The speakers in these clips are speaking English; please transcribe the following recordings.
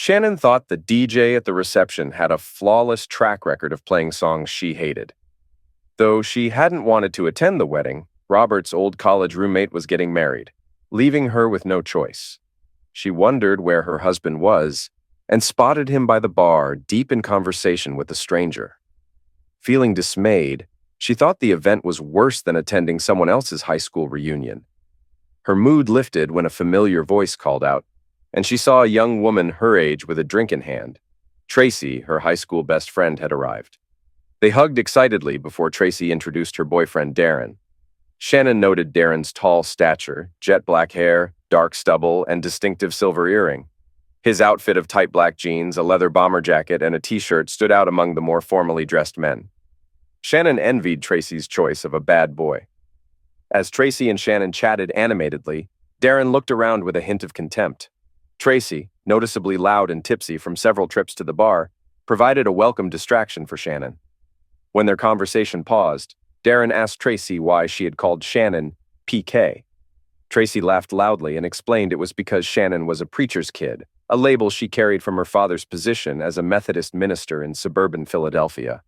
Shannon thought the DJ at the reception had a flawless track record of playing songs she hated. Though she hadn't wanted to attend the wedding, Robert's old college roommate was getting married, leaving her with no choice. She wondered where her husband was and spotted him by the bar, deep in conversation with a stranger. Feeling dismayed, she thought the event was worse than attending someone else's high school reunion. Her mood lifted when a familiar voice called out, and she saw a young woman her age with a drink in hand. Tracy, her high school best friend, had arrived. They hugged excitedly before Tracy introduced her boyfriend, Darren. Shannon noted Darren's tall stature, jet black hair, dark stubble, and distinctive silver earring. His outfit of tight black jeans, a leather bomber jacket, and a t-shirt stood out among the more formally dressed men. Shannon envied Tracy's choice of a bad boy. As Tracy and Shannon chatted animatedly, Darren looked around with a hint of contempt. Tracy, noticeably loud and tipsy from several trips to the bar, provided a welcome distraction for Shannon. When their conversation paused, Darren asked Tracy why she had called Shannon PK. Tracy laughed loudly and explained it was because Shannon was a preacher's kid, a label she carried from her father's position as a Methodist minister in suburban Philadelphia.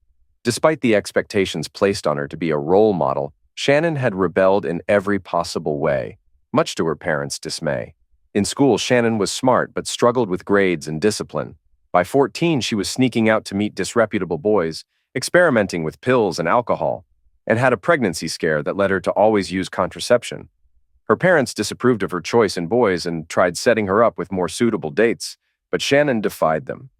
Despite the expectations placed on her to be a role model, Shannon had rebelled in every possible way, much to her parents' dismay. In school, Shannon was smart but struggled with grades and discipline. By 14, she was sneaking out to meet disreputable boys, experimenting with pills and alcohol, and had a pregnancy scare that led her to always use contraception. Her parents disapproved of her choice in boys and tried setting her up with more suitable dates, but Shannon defied them.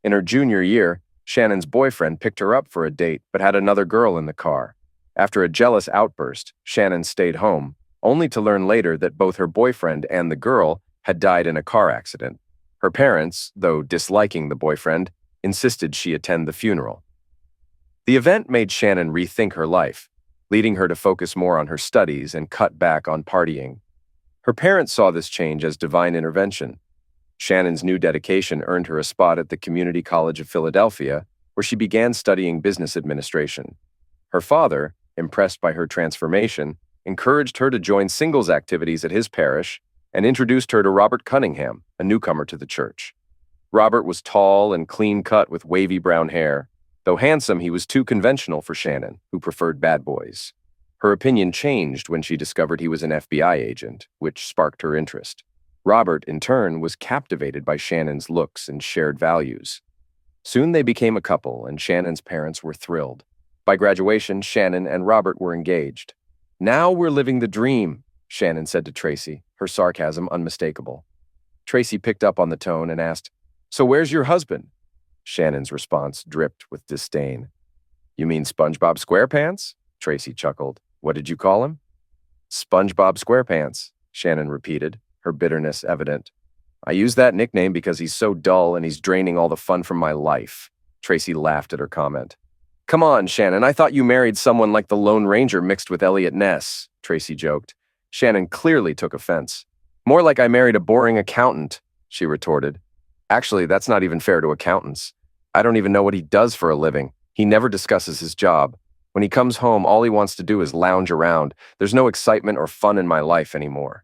In her junior year, Shannon's boyfriend picked her up for a date but had another girl in the car. After a jealous outburst, Shannon stayed home, only to learn later that both her boyfriend and the girl had died in a car accident. Her parents, though disliking the boyfriend, insisted she attend the funeral. The event made Shannon rethink her life, leading her to focus more on her studies and cut back on partying. Her parents saw this change as divine intervention. Shannon's new dedication earned her a spot at the Community College of Philadelphia, where she began studying business administration. Her father, impressed by her transformation, encouraged her to join singles activities at his parish and introduced her to Robert Cunningham, a newcomer to the church. Robert was tall and clean-cut with wavy brown hair. Though handsome, he was too conventional for Shannon, who preferred bad boys. Her opinion changed when she discovered he was an FBI agent, which sparked her interest. Robert, in turn, was captivated by Shannon's looks and shared values. Soon they became a couple, and Shannon's parents were thrilled. By graduation, Shannon and Robert were engaged. "Now we're living the dream," Shannon said to Tracy, her sarcasm unmistakable. Tracy picked up on the tone and asked, "So where's your husband?" Shannon's response dripped with disdain. "You mean SpongeBob SquarePants?" Tracy chuckled. "What did you call him?" "SpongeBob SquarePants," Shannon repeated, her bitterness evident. "I use that nickname because he's so dull and he's draining all the fun from my life." Tracy laughed at her comment. "Come on, Shannon, I thought you married someone like the Lone Ranger mixed with Elliot Ness," Tracy joked. Shannon clearly took offense. "More like I married a boring accountant," she retorted. "Actually, that's not even fair to accountants. I don't even know what he does for a living. He never discusses his job. When he comes home, all he wants to do is lounge around. There's no excitement or fun in my life anymore."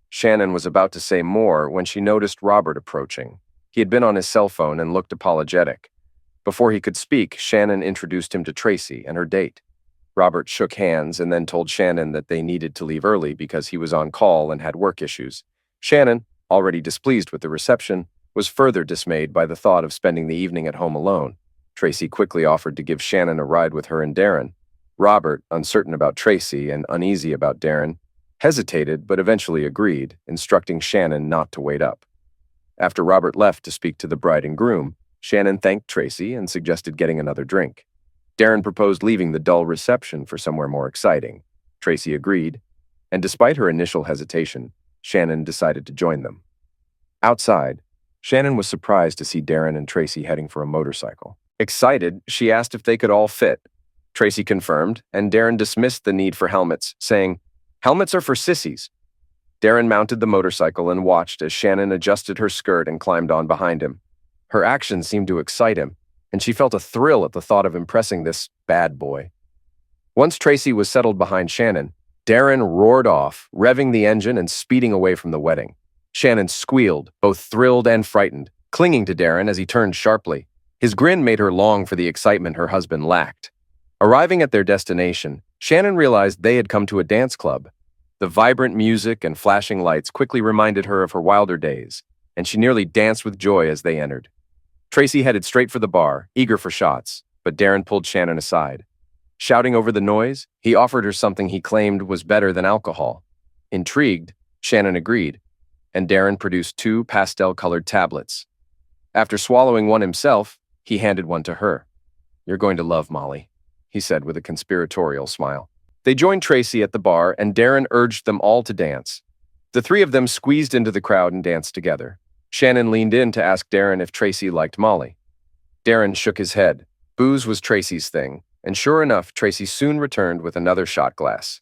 Shannon was about to say more when she noticed Robert approaching. He had been on his cell phone and looked apologetic. Before he could speak, Shannon introduced him to Tracy and her date. Robert shook hands and then told Shannon that they needed to leave early because he was on call and had work issues. Shannon, already displeased with the reception, was further dismayed by the thought of spending the evening at home alone. Tracy quickly offered to give Shannon a ride with her and Darren. Robert, uncertain about Tracy and uneasy about Darren, hesitated but eventually agreed, instructing Shannon not to wait up. After Robert left to speak to the bride and groom, Shannon thanked Tracy and suggested getting another drink. Darren proposed leaving the dull reception for somewhere more exciting. Tracy agreed, and despite her initial hesitation, Shannon decided to join them. Outside, Shannon was surprised to see Darren and Tracy heading for a motorcycle. Excited, she asked if they could all fit. Tracy confirmed, and Darren dismissed the need for helmets, saying, "Helmets are for sissies." Darren mounted the motorcycle and watched as Shannon adjusted her skirt and climbed on behind him. Her actions seemed to excite him, and she felt a thrill at the thought of impressing this bad boy. Once Tracy was settled behind Shannon, Darren roared off, revving the engine and speeding away from the wedding. Shannon squealed, both thrilled and frightened, clinging to Darren as he turned sharply. His grin made her long for the excitement her husband lacked. Arriving at their destination, Shannon realized they had come to a dance club. The vibrant music and flashing lights quickly reminded her of her wilder days, and she nearly danced with joy as they entered. Tracy headed straight for the bar, eager for shots, but Darren pulled Shannon aside. Shouting over the noise, he offered her something he claimed was better than alcohol. Intrigued, Shannon agreed, and Darren produced 2 pastel-colored tablets. After swallowing one himself, he handed one to her. "You're going to love Molly," he said with a conspiratorial smile. They joined Tracy at the bar, and Darren urged them all to dance. The 3 of them squeezed into the crowd and danced together. Shannon leaned in to ask Darren if Tracy liked Molly. Darren shook his head. Booze was Tracy's thing, and sure enough, Tracy soon returned with another shot glass.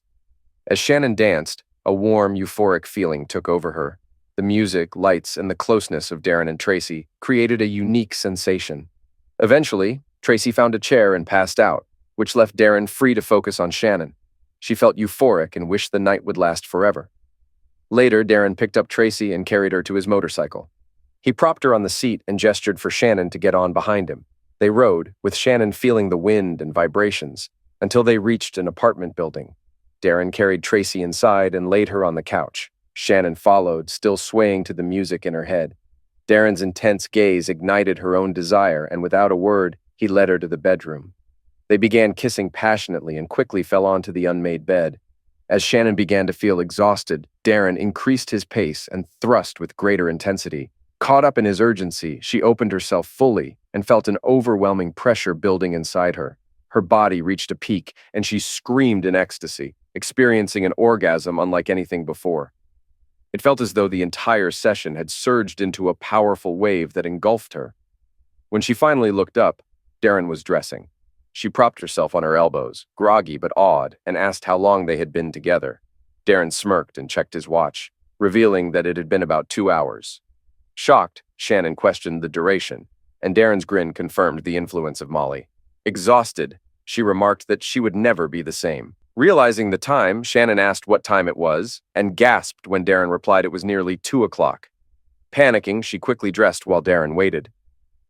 As Shannon danced, a warm, euphoric feeling took over her. The music, lights, and the closeness of Darren and Tracy created a unique sensation. Eventually, Tracy found a chair and passed out, which left Darren free to focus on Shannon. She felt euphoric and wished the night would last forever. Later, Darren picked up Tracy and carried her to his motorcycle. He propped her on the seat and gestured for Shannon to get on behind him. They rode, with Shannon feeling the wind and vibrations, until they reached an apartment building. Darren carried Tracy inside and laid her on the couch. Shannon followed, still swaying to the music in her head. Darren's intense gaze ignited her own desire, and without a word, he led her to the bedroom. They began kissing passionately and quickly fell onto the unmade bed. As Shannon began to feel exhausted, Darren increased his pace and thrust with greater intensity. Caught up in his urgency, she opened herself fully and felt an overwhelming pressure building inside her. Her body reached a peak, and she screamed in ecstasy, experiencing an orgasm unlike anything before. It felt as though the entire session had surged into a powerful wave that engulfed her. When she finally looked up, Darren was dressing. She propped herself on her elbows, groggy but awed, and asked how long they had been together. Darren smirked and checked his watch, revealing that it had been about 2 hours. Shocked, Shannon questioned the duration, and Darren's grin confirmed the influence of Molly. Exhausted, she remarked that she would never be the same. Realizing the time, Shannon asked what time it was, and gasped when Darren replied it was nearly 2 o'clock. Panicking, she quickly dressed while Darren waited.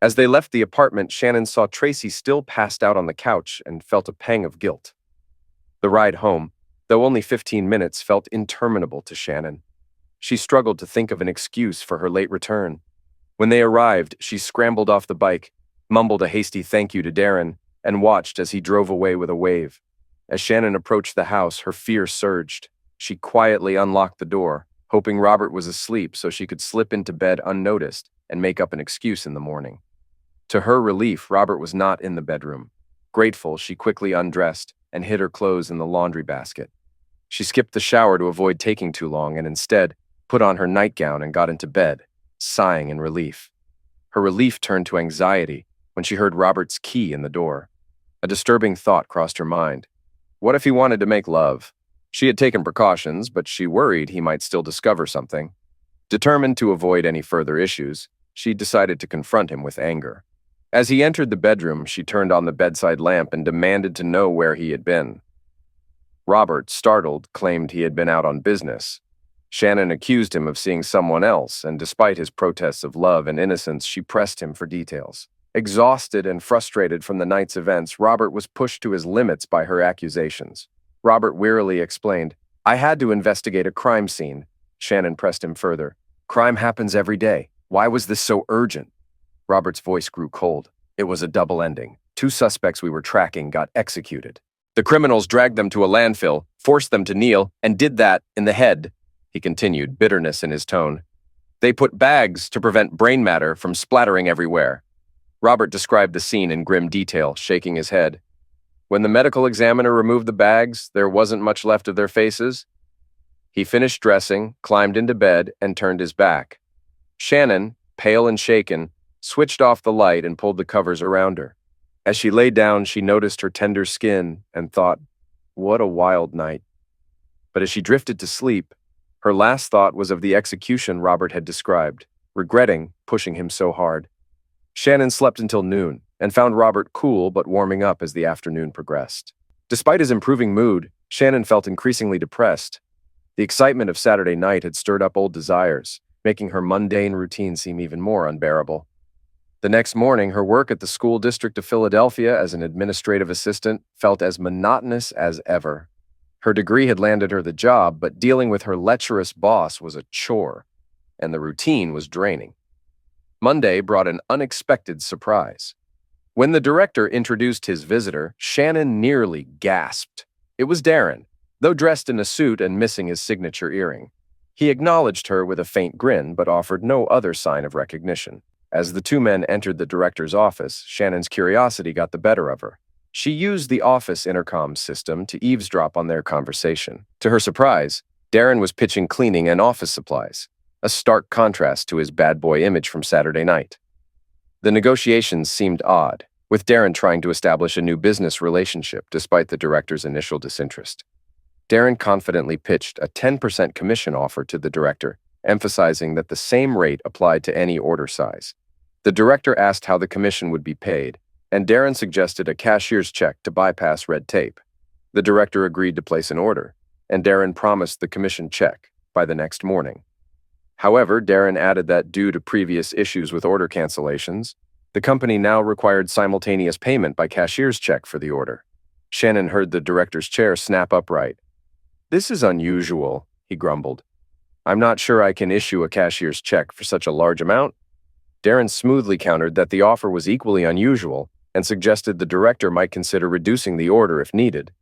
As they left the apartment, Shannon saw Tracy still passed out on the couch and felt a pang of guilt. The ride home, though only 15 minutes, felt interminable to Shannon. She struggled to think of an excuse for her late return. When they arrived, she scrambled off the bike, mumbled a hasty thank you to Darren, and watched as he drove away with a wave. As Shannon approached the house, her fear surged. She quietly unlocked the door, hoping Robert was asleep so she could slip into bed unnoticed and make up an excuse in the morning. To her relief, Robert was not in the bedroom. Grateful, she quickly undressed and hid her clothes in the laundry basket. She skipped the shower to avoid taking too long and instead put on her nightgown and got into bed, sighing in relief. Her relief turned to anxiety when she heard Robert's key in the door. A disturbing thought crossed her mind. What if he wanted to make love? She had taken precautions, but she worried he might still discover something. Determined to avoid any further issues, she decided to confront him with anger. As he entered the bedroom, she turned on the bedside lamp and demanded to know where he had been. Robert, startled, claimed he had been out on business. Shannon accused him of seeing someone else, and despite his protests of love and innocence, she pressed him for details. Exhausted and frustrated from the night's events, Robert was pushed to his limits by her accusations. Robert wearily explained, "I had to investigate a crime scene." Shannon pressed him further. "Crime happens every day. Why was this so urgent?" Robert's voice grew cold. It was a double ending. 2 suspects we were tracking got executed. The criminals dragged them to a landfill, forced them to kneel, and did that in the head, he continued, bitterness in his tone. They put bags to prevent brain matter from splattering everywhere. Robert described the scene in grim detail, shaking his head. When the medical examiner removed the bags, there wasn't much left of their faces. He finished dressing, climbed into bed, and turned his back. Shannon, pale and shaken, switched off the light and pulled the covers around her. As she lay down, she noticed her tender skin and thought, what a wild night. But as she drifted to sleep, her last thought was of the execution Robert had described, regretting pushing him so hard. Shannon slept until noon and found Robert cool but warming up as the afternoon progressed. Despite his improving mood, Shannon felt increasingly depressed. The excitement of Saturday night had stirred up old desires, making her mundane routine seem even more unbearable. The next morning, her work at the school district of Philadelphia as an administrative assistant felt as monotonous as ever. Her degree had landed her the job, but dealing with her lecherous boss was a chore, and the routine was draining. Monday brought an unexpected surprise. When the director introduced his visitor, Shannon nearly gasped. It was Darren, though dressed in a suit and missing his signature earring. He acknowledged her with a faint grin, but offered no other sign of recognition. As the two men entered the director's office, Shannon's curiosity got the better of her. She used the office intercom system to eavesdrop on their conversation. To her surprise, Darren was pitching cleaning and office supplies, a stark contrast to his bad boy image from Saturday night. The negotiations seemed odd, with Darren trying to establish a new business relationship despite the director's initial disinterest. Darren confidently pitched a 10% commission offer to the director, emphasizing that the same rate applied to any order size. The director asked how the commission would be paid, and Darren suggested a cashier's check to bypass red tape. The director agreed to place an order, and Darren promised the commission check by the next morning. However, Darren added that due to previous issues with order cancellations, the company now required simultaneous payment by cashier's check for the order. Shannon heard the director's chair snap upright. "This is unusual," he grumbled. "I'm not sure I can issue a cashier's check for such a large amount." Darren smoothly countered that the offer was equally unusual and suggested the director might consider reducing the order if needed.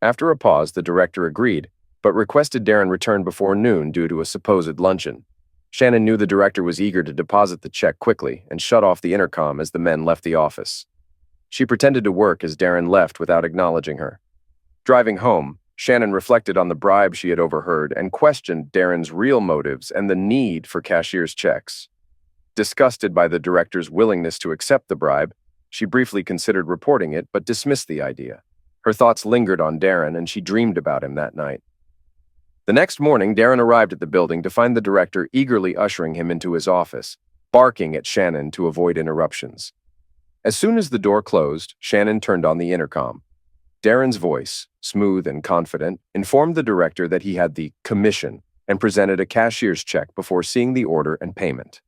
After a pause, the director agreed, but requested Darren return before noon due to a supposed luncheon. Shannon knew the director was eager to deposit the check quickly and shut off the intercom as the men left the office. She pretended to work as Darren left without acknowledging her. Driving home, Shannon reflected on the bribe she had overheard and questioned Darren's real motives and the need for cashier's checks. Disgusted by the director's willingness to accept the bribe, she briefly considered reporting it but dismissed the idea. Her thoughts lingered on Darren and she dreamed about him that night. The next morning, Darren arrived at the building to find the director eagerly ushering him into his office, barking at Shannon to avoid interruptions. As soon as the door closed, Shannon turned on the intercom. Darren's voice, smooth and confident, informed the director that he had the commission and presented a cashier's check before seeing the order and payment.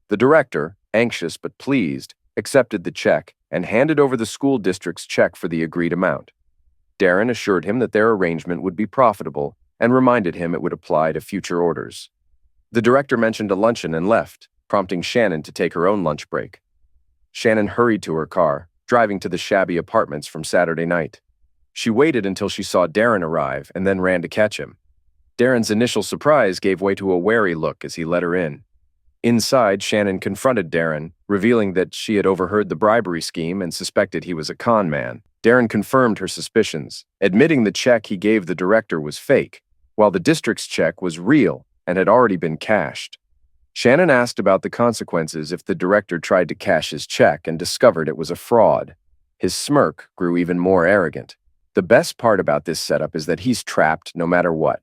The director, anxious but pleased, accepted the check and handed over the school district's check for the agreed amount. Darren assured him that their arrangement would be profitable and reminded him it would apply to future orders. The director mentioned a luncheon and left, prompting Shannon to take her own lunch break. Shannon hurried to her car, driving to the shabby apartments from Saturday night. She waited until she saw Darren arrive and then ran to catch him. Darren's initial surprise gave way to a wary look as he let her in. Inside, Shannon confronted Darren, revealing that she had overheard the bribery scheme and suspected he was a con man. Darren confirmed her suspicions, admitting the check he gave the director was fake, while the district's check was real and had already been cashed. Shannon asked about the consequences if the director tried to cash his check and discovered it was a fraud. His smirk grew even more arrogant. "The best part about this setup is that he's trapped no matter what.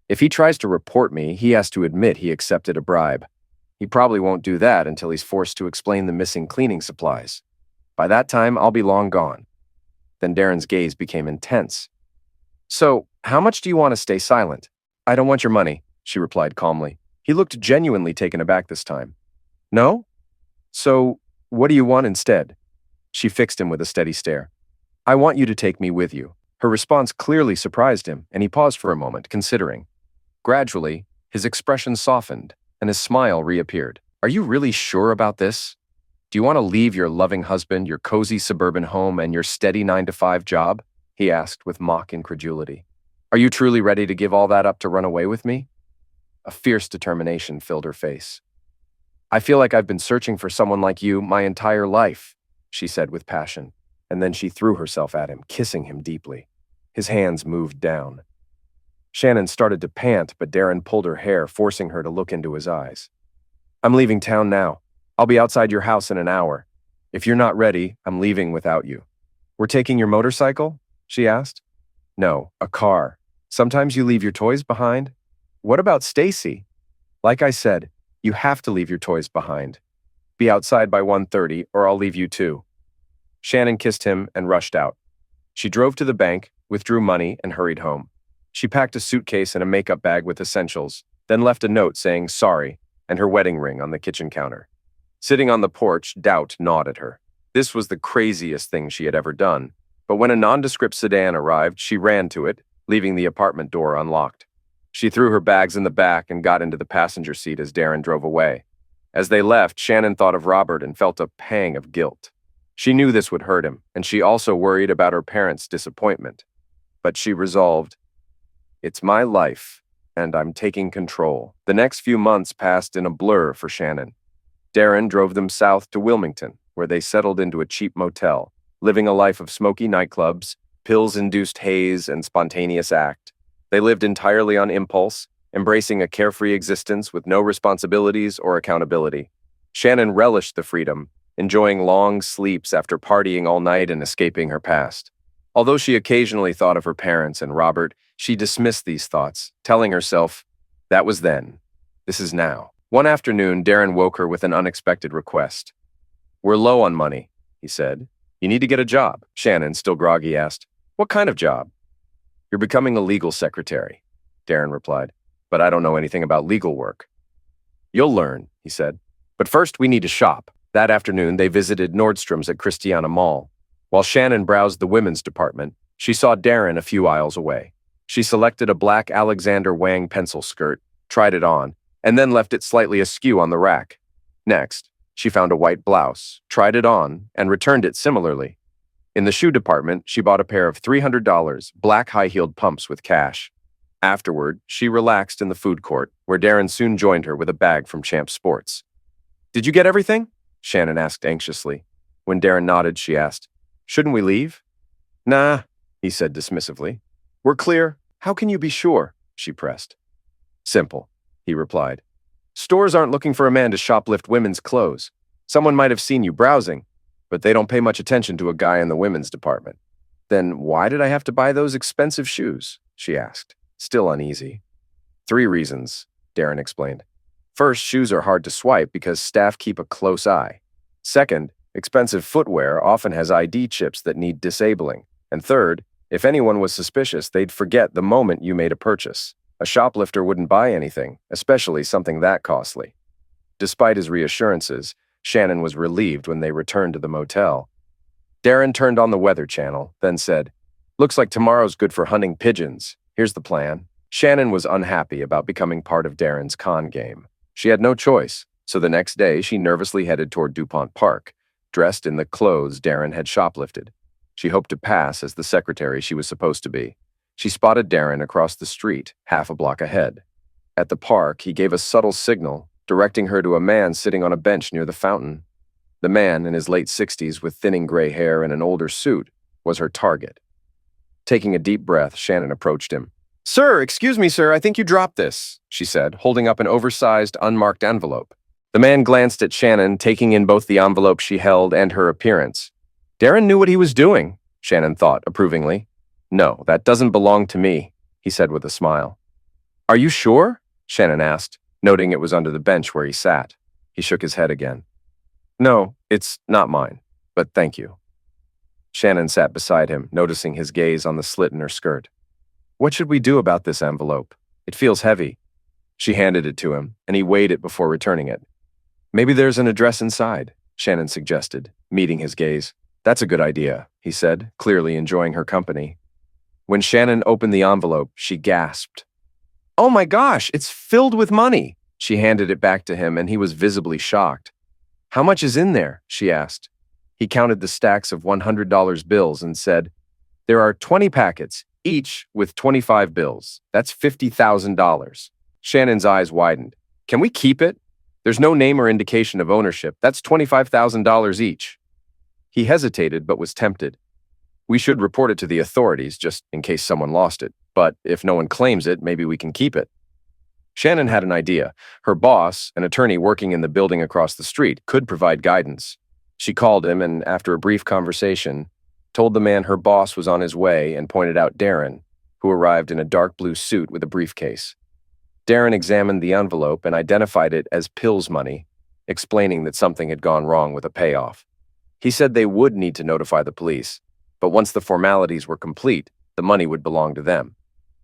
If he tries to report me, he has to admit he accepted a bribe. He probably won't do that until he's forced to explain the missing cleaning supplies. By that time, I'll be long gone." Then Darren's gaze became intense. "So, how much do you want to stay silent?" "I don't want your money," she replied calmly. He looked genuinely taken aback this time. "No? So, what do you want instead?" She fixed him with a steady stare. "I want you to take me with you." Her response clearly surprised him, and he paused for a moment, considering. Gradually, his expression softened, and his smile reappeared. "Are you really sure about this? Do you want to leave your loving husband, your cozy suburban home, and your steady 9-to-5 job?" he asked with mock incredulity. "Are you truly ready to give all that up to run away with me?" A fierce determination filled her face. "I feel like I've been searching for someone like you my entire life," she said with passion, and then she threw herself at him, kissing him deeply. His hands moved down. Shannon started to pant, but Darren pulled her hair, forcing her to look into his eyes. "I'm leaving town now. I'll be outside your house in an hour. If you're not ready, I'm leaving without you." "We're taking your motorcycle?" she asked. "No, a car. Sometimes you leave your toys behind." "What about Stacy?" "Like I said, you have to leave your toys behind. Be outside by 1:30 or I'll leave you too." Shannon kissed him and rushed out. She drove to the bank, withdrew money, and hurried home. She packed a suitcase and a makeup bag with essentials, then left a note saying sorry and her wedding ring on the kitchen counter. Sitting on the porch, doubt gnawed at her. This was the craziest thing she had ever done, but when a nondescript sedan arrived, she ran to it, leaving the apartment door unlocked. She threw her bags in the back and got into the passenger seat as Darren drove away. As they left, Shannon thought of Robert and felt a pang of guilt. She knew this would hurt him, and she also worried about her parents' disappointment. But she resolved, "It's my life, and I'm taking control." The next few months passed in a blur for Shannon. Darren drove them south to Wilmington, where they settled into a cheap motel, living a life of smoky nightclubs, pills-induced haze, and spontaneous act. They lived entirely on impulse, embracing a carefree existence with no responsibilities or accountability. Shannon relished the freedom, enjoying long sleeps after partying all night and escaping her past. Although she occasionally thought of her parents and Robert, she dismissed these thoughts, telling herself, "That was then. This is now." One afternoon, Darren woke her with an unexpected request. "We're low on money," he said. "You need to get a job." Shannon, still groggy, asked, "What kind of job?" "You're becoming a legal secretary," Darren replied. "But I don't know anything about legal work." "You'll learn," he said. "But first, we need to shop." That afternoon, they visited Nordstrom's at Christiana Mall. While Shannon browsed the women's department, she saw Darren a few aisles away. She selected a black Alexander Wang pencil skirt, tried it on, and then left it slightly askew on the rack. Next, she found a white blouse, tried it on, and returned it similarly. In the shoe department, she bought a pair of $300 black high-heeled pumps with cash. Afterward, she relaxed in the food court, where Darren soon joined her with a bag from Champ Sports. "Did you get everything?" Shannon asked anxiously. When Darren nodded, she asked, "Shouldn't we leave?" "Nah," he said dismissively. "We're clear." "How can you be sure?" she pressed. "Simple," he replied. "Stores aren't looking for a man to shoplift women's clothes. Someone might have seen you browsing, but they don't pay much attention to a guy in the women's department." "Then why did I have to buy those expensive shoes?" she asked, still uneasy. "3 reasons," Darren explained. "First, shoes are hard to swipe because staff keep a close eye. Second, expensive footwear often has ID chips that need disabling. And third, if anyone was suspicious, they'd forget the moment you made a purchase. A shoplifter wouldn't buy anything, especially something that costly." Despite his reassurances, Shannon was relieved when they returned to the motel. Darren turned on the Weather Channel, then said, "Looks like tomorrow's good for hunting pigeons. Here's the plan." Shannon was unhappy about becoming part of Darren's con game. She had no choice, so the next day she nervously headed toward DuPont Park, dressed in the clothes Darren had shoplifted. She hoped to pass as the secretary she was supposed to be. She spotted Darren across the street, half a block ahead. At the park, he gave a subtle signal, directing her to a man sitting on a bench near the fountain. The man, in his late 60s with thinning gray hair and an older suit, was her target. Taking a deep breath, Shannon approached him. "Sir, excuse me, sir, I think you dropped this," she said, holding up an oversized, unmarked envelope. The man glanced at Shannon, taking in both the envelope she held and her appearance. Darren knew what he was doing, Shannon thought approvingly. "No, that doesn't belong to me," he said with a smile. "Are you sure?" Shannon asked, noting it was under the bench where he sat. He shook his head again. "No, it's not mine, but thank you." Shannon sat beside him, noticing his gaze on the slit in her skirt. "What should we do about this envelope? It feels heavy." She handed it to him, and he weighed it before returning it. "Maybe there's an address inside," Shannon suggested, meeting his gaze. "That's a good idea," he said, clearly enjoying her company. When Shannon opened the envelope, she gasped. "Oh my gosh, it's filled with money!" She handed it back to him, and he was visibly shocked. "How much is in there?" she asked. He counted the stacks of $100 bills and said, "There are 20 packets, each with 25 bills. That's $50,000. Shannon's eyes widened. "Can we keep it? There's no name or indication of ownership. That's $25,000 each." He hesitated but was tempted. "We should report it to the authorities just in case someone lost it. But if no one claims it, maybe we can keep it." Shannon had an idea. Her boss, an attorney working in the building across the street, could provide guidance. She called him and, after a brief conversation, told the man her boss was on his way and pointed out Darren, who arrived in a dark blue suit with a briefcase. Darren examined the envelope and identified it as pills money, explaining that something had gone wrong with a payoff. He said they would need to notify the police, but once the formalities were complete, the money would belong to them.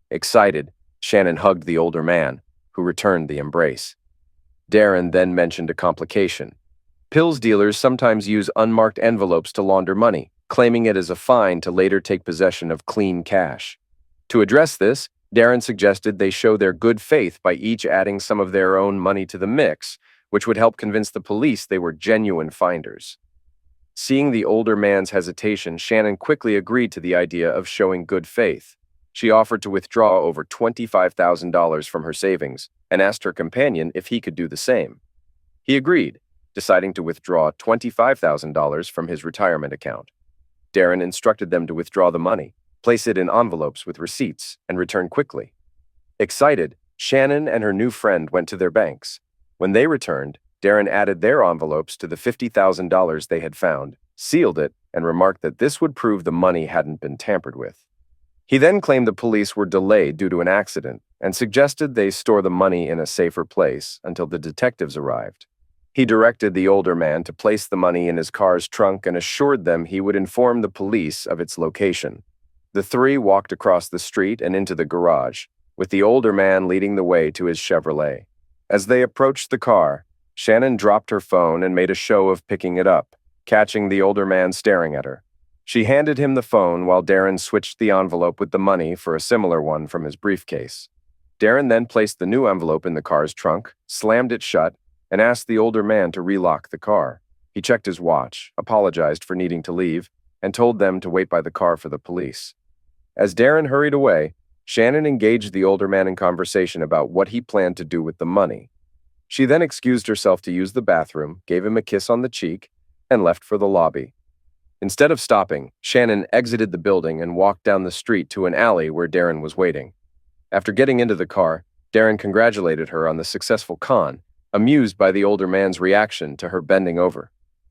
Excited, Shannon hugged the older man, who returned the embrace. Darren then mentioned a complication. Pills dealers sometimes use unmarked envelopes to launder money, claiming it as a fine to later take possession of clean cash. To address this, Darren suggested they show their good faith by each adding some of their own money to the mix, which would help convince the police they were genuine finders. Seeing the older man's hesitation, Shannon quickly agreed to the idea of showing good faith. She offered to withdraw over $25,000 from her savings and asked her companion if he could do the same. He agreed, deciding to withdraw $25,000 from his retirement account. Darren instructed them to withdraw the money, place it in envelopes with receipts, and return quickly. Excited, Shannon and her new friend went to their banks. When they returned, Darren added their envelopes to the $50,000 they had found, sealed it, and remarked that this would prove the money hadn't been tampered with. He then claimed the police were delayed due to an accident and suggested they store the money in a safer place until the detectives arrived. He directed the older man to place the money in his car's trunk and assured them he would inform the police of its location. The three walked across the street and into the garage, with the older man leading the way to his Chevrolet. As they approached the car, Shannon dropped her phone and made a show of picking it up, catching the older man staring at her. She handed him the phone while Darren switched the envelope with the money for a similar one from his briefcase. Darren then placed the new envelope in the car's trunk, slammed it shut, and asked the older man to relock the car. He checked his watch, apologized for needing to leave, and told them to wait by the car for the police. As Darren hurried away, Shannon engaged the older man in conversation about what he planned to do with the money. She then excused herself to use the bathroom, gave him a kiss on the cheek, and left for the lobby. Instead of stopping, Shannon exited the building and walked down the street to an alley where Darren was waiting. After getting into the car, Darren congratulated her on the successful con, amused by the older man's reaction to her bending over.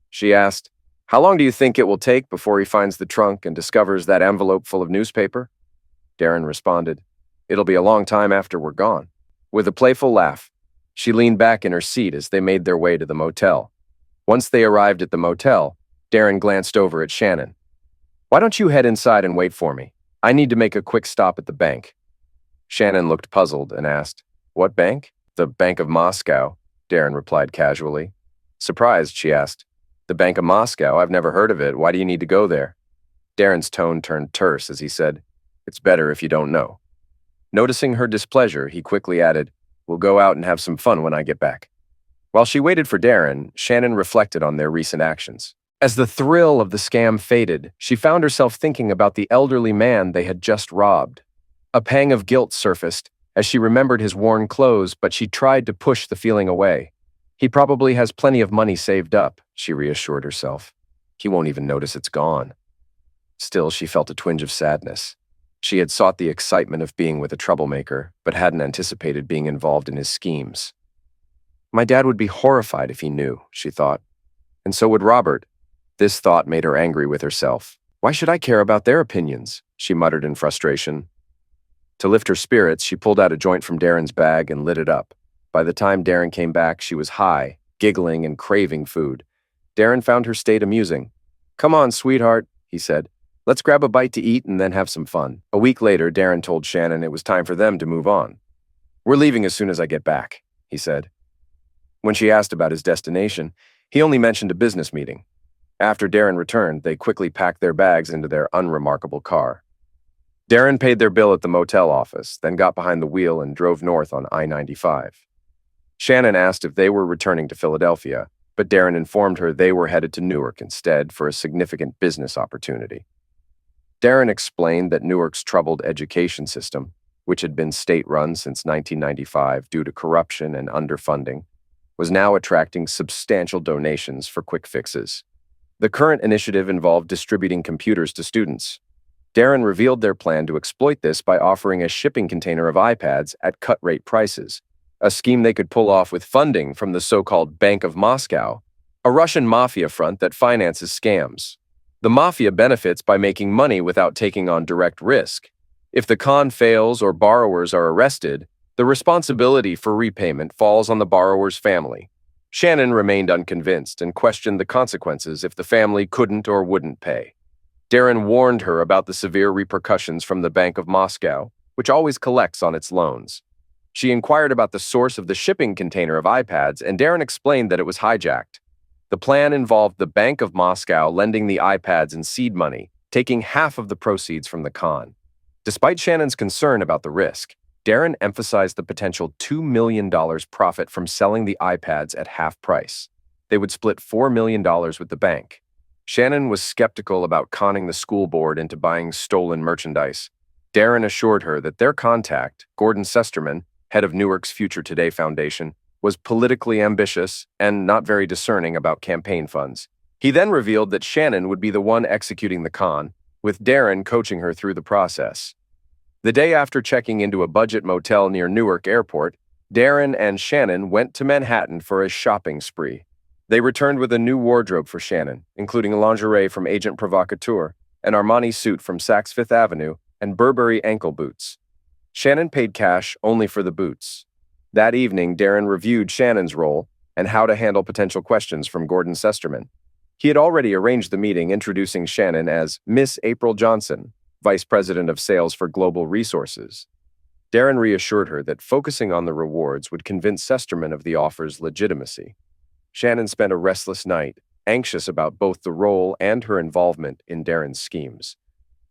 She asked, "How long do you think it will take before he finds the trunk and discovers that envelope full of newspaper?" Darren responded, "It'll be a long time after we're gone." With a playful laugh, she leaned back in her seat as they made their way to the motel. Once they arrived at the motel, Darren glanced over at Shannon. "Why don't you head inside and wait for me? I need to make a quick stop at the bank." Shannon looked puzzled and asked, "What bank?" "The Bank of Moscow," Darren replied casually. Surprised, she asked, "The Bank of Moscow? I've never heard of it. Why do you need to go there?" Darren's tone turned terse as he said, "It's better if you don't know." Noticing her displeasure, he quickly added, "We'll go out and have some fun when I get back." While she waited for Darren, Shannon reflected on their recent actions. As the thrill of the scam faded, she found herself thinking about the elderly man they had just robbed. A pang of guilt surfaced as she remembered his worn clothes, but she tried to push the feeling away. "He probably has plenty of money saved up," she reassured herself. "He won't even notice it's gone." Still, she felt a twinge of sadness. She had sought the excitement of being with a troublemaker, but hadn't anticipated being involved in his schemes. "My dad would be horrified if he knew," she thought. "And so would Robert." This thought made her angry with herself. "Why should I care about their opinions?" she muttered in frustration. To lift her spirits, she pulled out a joint from Darren's bag and lit it up. By the time Darren came back, she was high, giggling and craving food. Darren found her state amusing. "Come on, sweetheart," he said. "Let's grab a bite to eat and then have some fun." A week later, Darren told Shannon it was time for them to move on. "We're leaving as soon as I get back," he said. When she asked about his destination, he only mentioned a business meeting. After Darren returned, they quickly packed their bags into their unremarkable car. Darren paid their bill at the motel office, then got behind the wheel and drove north on I-95. Shannon asked if they were returning to Philadelphia, but Darren informed her they were headed to Newark instead for a significant business opportunity. Darren explained that Newark's troubled education system, which had been state-run since 1995 due to corruption and underfunding, was now attracting substantial donations for quick fixes. The current initiative involved distributing computers to students. Darren revealed their plan to exploit this by offering a shipping container of iPads at cut-rate prices, a scheme they could pull off with funding from the so-called Bank of Moscow, a Russian mafia front that finances scams. The mafia benefits by making money without taking on direct risk. If the con fails or borrowers are arrested, the responsibility for repayment falls on the borrower's family. Shannon remained unconvinced and questioned the consequences if the family couldn't or wouldn't pay. Darren warned her about the severe repercussions from the Bank of Moscow, which always collects on its loans. She inquired about the source of the shipping container of iPads, and Darren explained that it was hijacked. The plan involved the Bank of Moscow lending the iPads and seed money, taking half of the proceeds from the con. Despite Shannon's concern about the risk, Darren emphasized the potential $2 million profit from selling the iPads at half price. They would split $4 million with the bank. Shannon was skeptical about conning the school board into buying stolen merchandise. Darren assured her that their contact, Gordon Sesterman, head of Newark's Future Today Foundation, was politically ambitious and not very discerning about campaign funds. He then revealed that Shannon would be the one executing the con, with Darren coaching her through the process. The day after checking into a budget motel near Newark Airport, Darren and Shannon went to Manhattan for a shopping spree. They returned with a new wardrobe for Shannon, including lingerie from Agent Provocateur, an Armani suit from Saks Fifth Avenue, and Burberry ankle boots. Shannon paid cash only for the boots. That evening, Darren reviewed Shannon's role and how to handle potential questions from Gordon Sesterman. He had already arranged the meeting introducing Shannon as Miss April Johnson, Vice President of Sales for Global Resources. Darren reassured her that focusing on the rewards would convince Sesterman of the offer's legitimacy. Shannon spent a restless night, anxious about both the role and her involvement in Darren's schemes.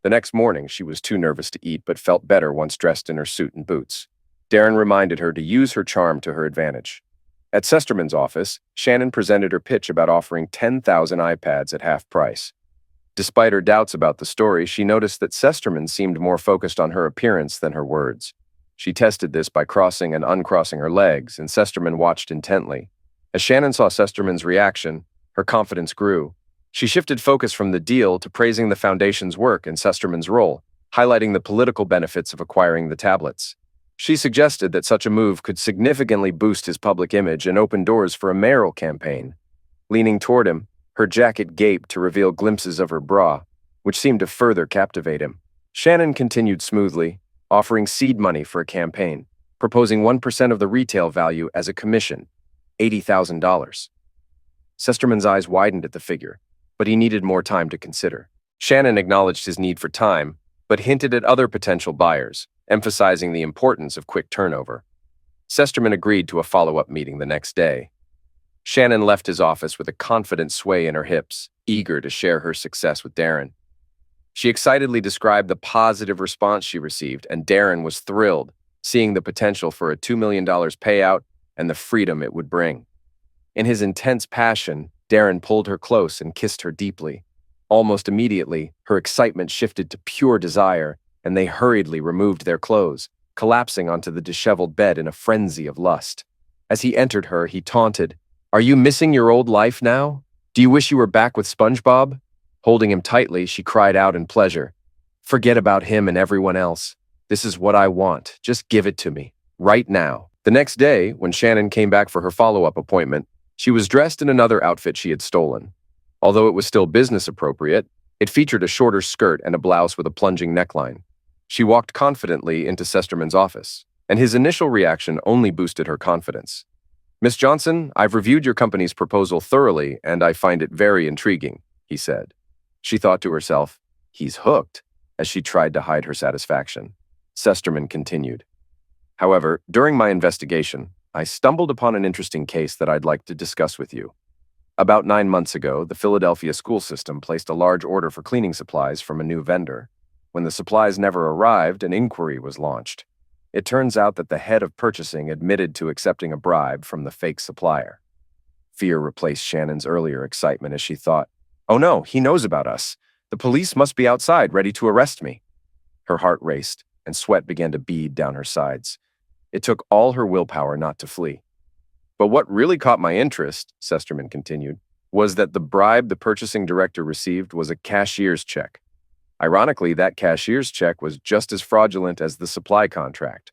The next morning, she was too nervous to eat but felt better once dressed in her suit and boots. Darren reminded her to use her charm to her advantage. At Sesterman's office, Shannon presented her pitch about offering 10,000 iPads at half price. Despite her doubts about the story, she noticed that Sesterman seemed more focused on her appearance than her words. She tested this by crossing and uncrossing her legs, and Sesterman watched intently. As Shannon saw Sesterman's reaction, her confidence grew. She shifted focus from the deal to praising the foundation's work and Sesterman's role, highlighting the political benefits of acquiring the tablets. She suggested that such a move could significantly boost his public image and open doors for a mayoral campaign. Leaning toward him, her jacket gaped to reveal glimpses of her bra, which seemed to further captivate him. Shannon continued smoothly, offering seed money for a campaign, proposing 1% of the retail value as a commission, $80,000. Sesterman's eyes widened at the figure, but he needed more time to consider. Shannon acknowledged his need for time, but hinted at other potential buyers, emphasizing the importance of quick turnover. Sesterman agreed to a follow-up meeting the next day. Shannon left his office with a confident sway in her hips, eager to share her success with Darren. She excitedly described the positive response she received, and Darren was thrilled, seeing the potential for a $2 million payout and the freedom it would bring. In his intense passion, Darren pulled her close and kissed her deeply. Almost immediately, her excitement shifted to pure desire, and they hurriedly removed their clothes, collapsing onto the disheveled bed in a frenzy of lust. As he entered her, he taunted, "Are you missing your old life now? Do you wish you were back with SpongeBob?" Holding him tightly, she cried out in pleasure, "Forget about him and everyone else. This is what I want. Just give it to me, right now." The next day, when Shannon came back for her follow-up appointment, she was dressed in another outfit she had stolen. Although it was still business appropriate, it featured a shorter skirt and a blouse with a plunging neckline. She walked confidently into Sesterman's office, and his initial reaction only boosted her confidence. "Miss Johnson, I've reviewed your company's proposal thoroughly, and I find it very intriguing," he said. She thought to herself, "He's hooked," as she tried to hide her satisfaction. Sesterman continued, "However, during my investigation, I stumbled upon an interesting case that I'd like to discuss with you. About 9 months ago, the Philadelphia school system placed a large order for cleaning supplies from a new vendor. When the supplies never arrived, an inquiry was launched. It turns out that the head of purchasing admitted to accepting a bribe from the fake supplier." Fear replaced Shannon's earlier excitement as she thought, "Oh no, he knows about us. The police must be outside, ready to arrest me." Her heart raced, and sweat began to bead down her sides. It took all her willpower not to flee. "But what really caught my interest," Sesterman continued, "was that the bribe the purchasing director received was a cashier's check. Ironically, that cashier's check was just as fraudulent as the supply contract."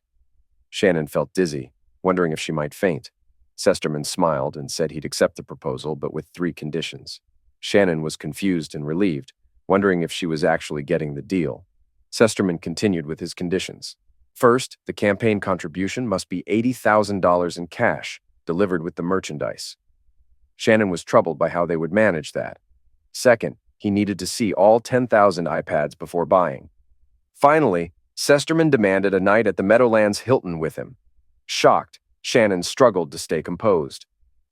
Shannon felt dizzy, wondering if she might faint. Sesterman smiled and said he'd accept the proposal, but with 3 conditions. Shannon was confused and relieved, wondering if she was actually getting the deal. Sesterman continued with his conditions. First, the campaign contribution must be $80,000 in cash, delivered with the merchandise. Shannon was troubled by how they would manage that. Second, he needed to see all 10,000 iPads before buying. Finally, Sesterman demanded a night at the Meadowlands Hilton with him. Shocked, Shannon struggled to stay composed.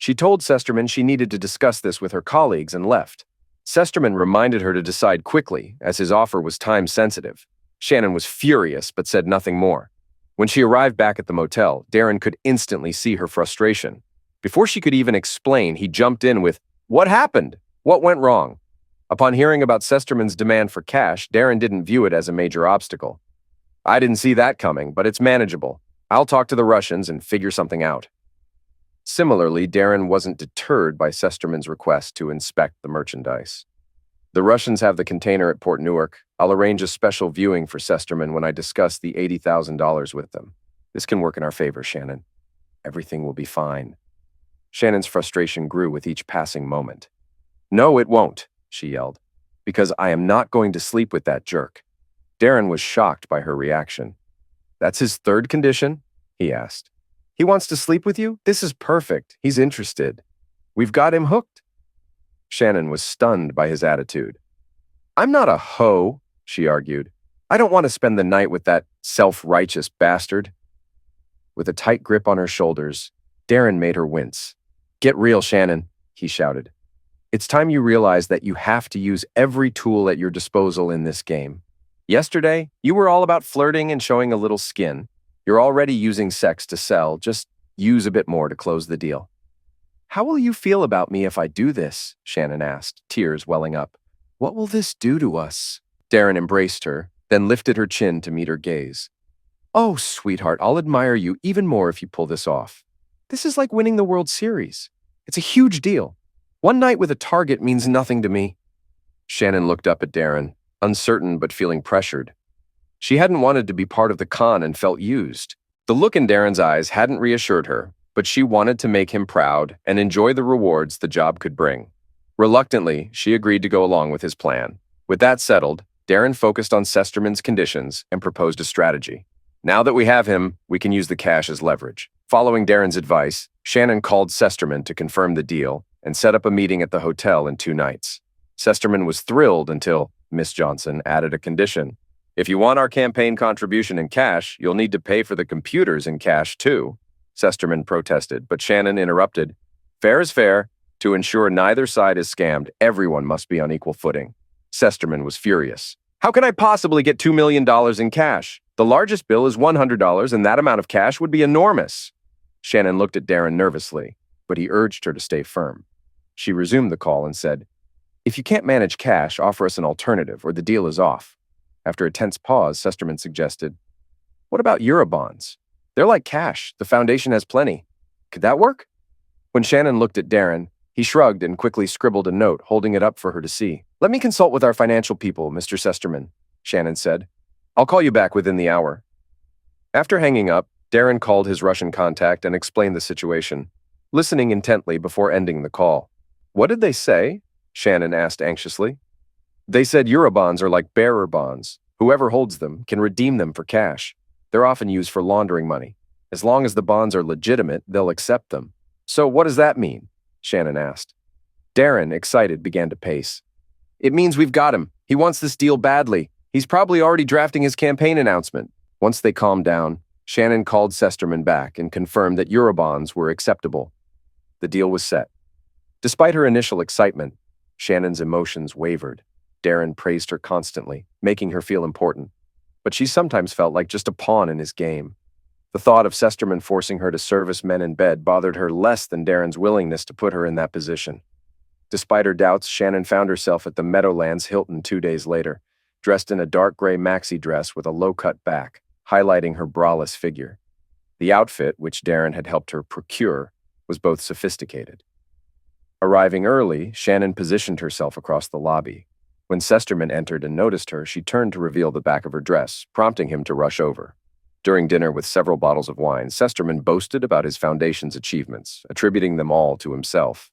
She told Sesterman she needed to discuss this with her colleagues and left. Sesterman reminded her to decide quickly, as his offer was time-sensitive. Shannon was furious but said nothing more. When she arrived back at the motel, Darren could instantly see her frustration. Before she could even explain, he jumped in with, "What happened? What went wrong?" Upon hearing about Sesterman's demand for cash, Darren didn't view it as a major obstacle. "I didn't see that coming, but it's manageable. I'll talk to the Russians and figure something out." Similarly, Darren wasn't deterred by Sesterman's request to inspect the merchandise. "The Russians have the container at Port Newark. I'll arrange a special viewing for Sesterman when I discuss the $80,000 with them. This can work in our favor, Shannon. Everything will be fine." Shannon's frustration grew with each passing moment. "No, it won't," she yelled, "because I am not going to sleep with that jerk." Darren was shocked by her reaction. "That's his third condition?" he asked. "He wants to sleep with you? This is perfect. He's interested. We've got him hooked." Shannon was stunned by his attitude. "I'm not a hoe," she argued. "I don't want to spend the night with that self-righteous bastard." With a tight grip on her shoulders, Darren made her wince. "Get real, Shannon," he shouted. "It's time you realize that you have to use every tool at your disposal in this game. Yesterday, you were all about flirting and showing a little skin. You're already using sex to sell. Just use a bit more to close the deal." "How will you feel about me if I do this?" Shannon asked, tears welling up. "What will this do to us?" Darren embraced her, then lifted her chin to meet her gaze. "Oh, sweetheart, I'll admire you even more if you pull this off. This is like winning the World Series. It's a huge deal. One night with a target means nothing to me." Shannon looked up at Darren, uncertain but feeling pressured. She hadn't wanted to be part of the con and felt used. The look in Darren's eyes hadn't reassured her, but she wanted to make him proud and enjoy the rewards the job could bring. Reluctantly, she agreed to go along with his plan. With that settled, Darren focused on Sesterman's conditions and proposed a strategy. "Now that we have him, we can use the cash as leverage." Following Darren's advice, Shannon called Sesterman to confirm the deal and set up a meeting at the hotel in 2 nights. Sesterman was thrilled until Miss Johnson added a condition. "If you want our campaign contribution in cash, you'll need to pay for the computers in cash, too." Sesterman protested, but Shannon interrupted. "Fair is fair. To ensure neither side is scammed, everyone must be on equal footing." Sesterman was furious. "How can I possibly get $2 million in cash? The largest bill is $100, and that amount of cash would be enormous." Shannon looked at Darren nervously, but he urged her to stay firm. She resumed the call and said, "If you can't manage cash, offer us an alternative, or the deal is off." After a tense pause, Sesterman suggested, "What about Eurobonds? They're like cash. The foundation has plenty. Could that work?" When Shannon looked at Darren, he shrugged and quickly scribbled a note, holding it up for her to see. "Let me consult with our financial people, Mr. Sesterman," Shannon said. "I'll call you back within the hour." After hanging up, Darren called his Russian contact and explained the situation, listening intently before ending the call. "What did they say?" Shannon asked anxiously. "They said Eurobonds are like bearer bonds. Whoever holds them can redeem them for cash. They're often used for laundering money. As long as the bonds are legitimate, they'll accept them." "So what does that mean?" Shannon asked. Darren, excited, began to pace. "It means we've got him. He wants this deal badly. He's probably already drafting his campaign announcement." Once they calmed down, Shannon called Sesterman back and confirmed that Eurobonds were acceptable. The deal was set. Despite her initial excitement, Shannon's emotions wavered. Darren praised her constantly, making her feel important. But she sometimes felt like just a pawn in his game. The thought of Sesterman forcing her to service men in bed bothered her less than Darren's willingness to put her in that position. Despite her doubts, Shannon found herself at the Meadowlands Hilton 2 days later, dressed in a dark gray maxi dress with a low-cut back, highlighting her braless figure. The outfit, which Darren had helped her procure, was both sophisticated. Arriving early, Shannon positioned herself across the lobby. When Sesterman entered and noticed her, she turned to reveal the back of her dress, prompting him to rush over. During dinner with several bottles of wine, Sesterman boasted about his foundation's achievements, attributing them all to himself.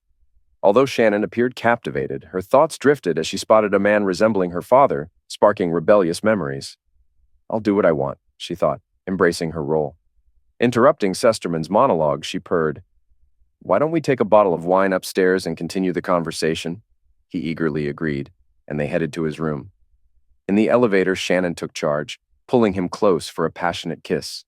Although Shannon appeared captivated, her thoughts drifted as she spotted a man resembling her father, sparking rebellious memories. "I'll do what I want," she thought, embracing her role. Interrupting Sesterman's monologue, she purred. "Why don't we take a bottle of wine upstairs and continue the conversation?" He eagerly agreed, and they headed to his room. In the elevator, Shannon took charge, pulling him close for a passionate kiss.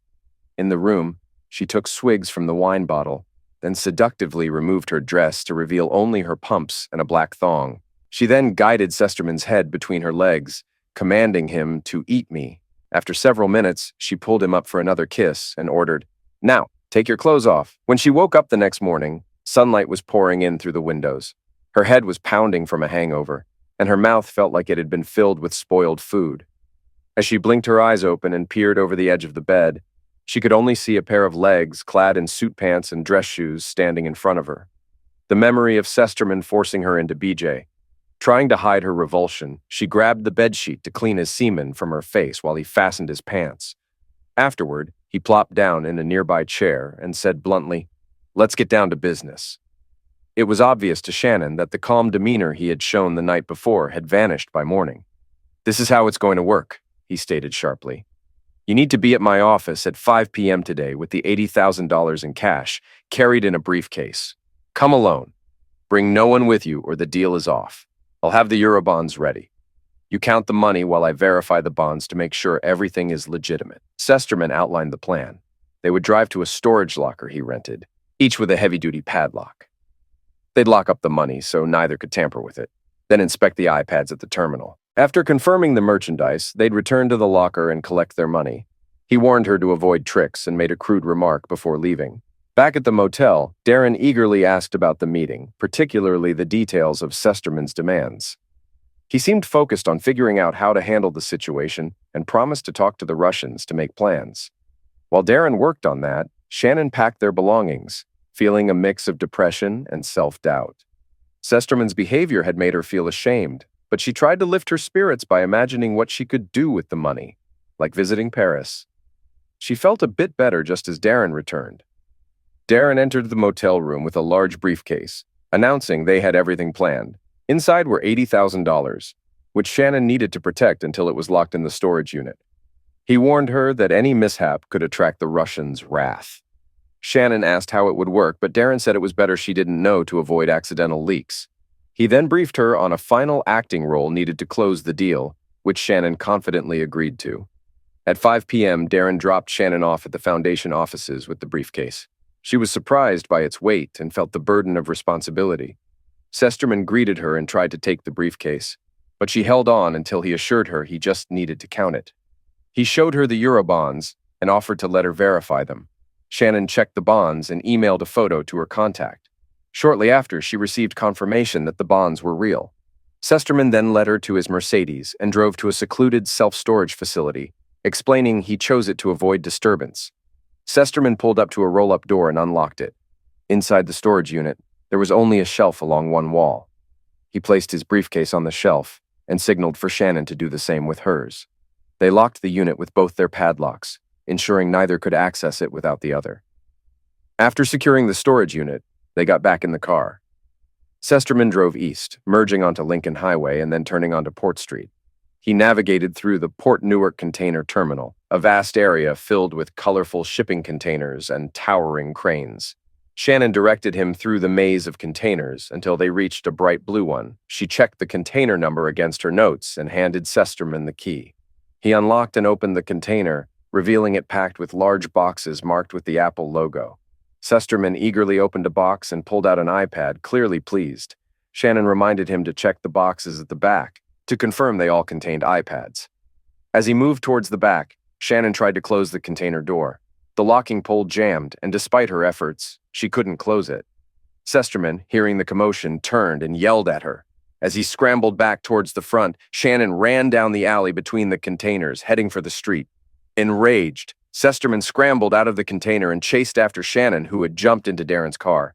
In the room, she took swigs from the wine bottle, then seductively removed her dress to reveal only her pumps and a black thong. She then guided Sesterman's head between her legs, commanding him to eat me. After several minutes, she pulled him up for another kiss and ordered, "Now, take your clothes off." When she woke up the next morning, sunlight was pouring in through the windows. Her head was pounding from a hangover, and her mouth felt like it had been filled with spoiled food. As she blinked her eyes open and peered over the edge of the bed, she could only see a pair of legs clad in suit pants and dress shoes standing in front of her. The memory of Sesterman forcing her into BJ. Trying to hide her revulsion, she grabbed the bedsheet to clean his semen from her face while he fastened his pants. Afterward, he plopped down in a nearby chair and said bluntly, "Let's get down to business." It was obvious to Shannon that the calm demeanor he had shown the night before had vanished by morning. "This is how it's going to work," he stated sharply. "You need to be at my office at 5 p.m. today with the $80,000 in cash, carried in a briefcase. Come alone. Bring no one with you or the deal is off. I'll have the Eurobonds ready. You count the money while I verify the bonds to make sure everything is legitimate." Sesterman outlined the plan. They would drive to a storage locker he rented, each with a heavy-duty padlock. They'd lock up the money so neither could tamper with it, then inspect the iPads at the terminal. After confirming the merchandise, they'd return to the locker and collect their money. He warned her to avoid tricks and made a crude remark before leaving. Back at the motel, Darren eagerly asked about the meeting, particularly the details of Sesterman's demands. He seemed focused on figuring out how to handle the situation and promised to talk to the Russians to make plans. While Darren worked on that, Shannon packed their belongings, feeling a mix of depression and self-doubt. Sesterman's behavior had made her feel ashamed, but she tried to lift her spirits by imagining what she could do with the money, like visiting Paris. She felt a bit better just as Darren returned. Darren entered the motel room with a large briefcase, announcing they had everything planned. Inside were $80,000, which Shannon needed to protect until it was locked in the storage unit. He warned her that any mishap could attract the Russians' wrath. Shannon asked how it would work, but Darren said it was better she didn't know to avoid accidental leaks. He then briefed her on a final acting role needed to close the deal, which Shannon confidently agreed to. At 5 p.m., Darren dropped Shannon off at the Foundation offices with the briefcase. She was surprised by its weight and felt the burden of responsibility. Sesterman greeted her and tried to take the briefcase, but she held on until he assured her he just needed to count it. He showed her the Eurobonds and offered to let her verify them. Shannon checked the bonds and emailed a photo to her contact. Shortly after, she received confirmation that the bonds were real. Sesterman then led her to his Mercedes and drove to a secluded self-storage facility, explaining he chose it to avoid disturbance. Sesterman pulled up to a roll-up door and unlocked it. Inside the storage unit, there was only a shelf along one wall. He placed his briefcase on the shelf and signaled for Shannon to do the same with hers. They locked the unit with both their padlocks, ensuring neither could access it without the other. After securing the storage unit, they got back in the car. Sesterman drove east, merging onto Lincoln Highway and then turning onto Port Street. He navigated through the Port Newark Container Terminal, a vast area filled with colorful shipping containers and towering cranes. Shannon directed him through the maze of containers until they reached a bright blue one. She checked the container number against her notes and handed Sesterman the key. He unlocked and opened the container, revealing it packed with large boxes marked with the Apple logo. Sesterman eagerly opened a box and pulled out an iPad, clearly pleased. Shannon reminded him to check the boxes at the back, to confirm they all contained iPads. As he moved towards the back, Shannon tried to close the container door. The locking pole jammed, and despite her efforts, she couldn't close it. Sesterman, hearing the commotion, turned and yelled at her. As he scrambled back towards the front, Shannon ran down the alley between the containers, heading for the street. Enraged, Sesterman scrambled out of the container and chased after Shannon, who had jumped into Darren's car.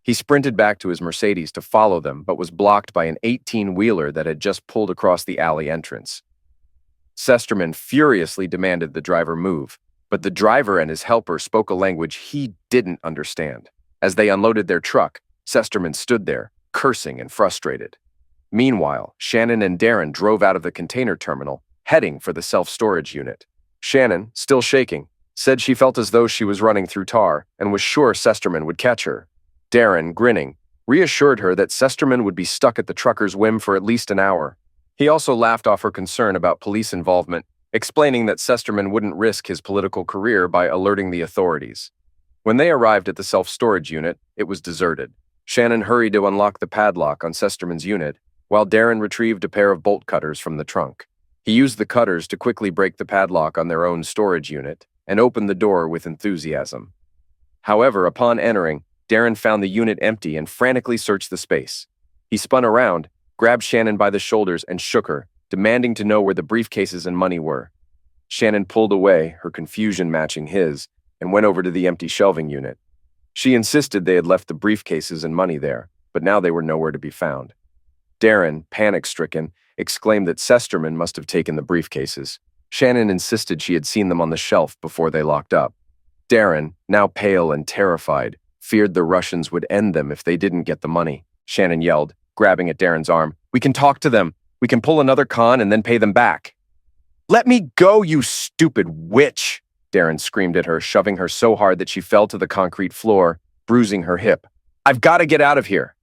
He sprinted back to his Mercedes to follow them, but was blocked by an 18-wheeler that had just pulled across the alley entrance. Sesterman furiously demanded the driver move, but the driver and his helper spoke a language he didn't understand. As they unloaded their truck, Sesterman stood there, cursing and frustrated. Meanwhile, Shannon and Darren drove out of the container terminal, heading for the self-storage unit. Shannon, still shaking, said she felt as though she was running through tar and was sure Sesterman would catch her. Darren, grinning, reassured her that Sesterman would be stuck at the trucker's whim for at least an hour. He also laughed off her concern about police involvement, explaining that Sesterman wouldn't risk his political career by alerting the authorities. When they arrived at the self-storage unit, it was deserted. Shannon hurried to unlock the padlock on Sesterman's unit, while Darren retrieved a pair of bolt cutters from the trunk. He used the cutters to quickly break the padlock on their own storage unit and opened the door with enthusiasm. However, upon entering, Darren found the unit empty and frantically searched the space. He spun around, grabbed Shannon by the shoulders and shook her, demanding to know where the briefcases and money were. Shannon pulled away, her confusion matching his, and went over to the empty shelving unit. She insisted they had left the briefcases and money there, but now they were nowhere to be found. Darren, panic-stricken, exclaimed that Sesterman must have taken the briefcases. Shannon insisted she had seen them on the shelf before they locked up. Darren, now pale and terrified, feared the Russians would end them if they didn't get the money. Shannon yelled, grabbing at Darren's arm, "We can talk to them. We can pull another con and then pay them back." "Let me go, you stupid witch!" Darren screamed at her, shoving her so hard that she fell to the concrete floor, bruising her hip. "I've got to get out of here."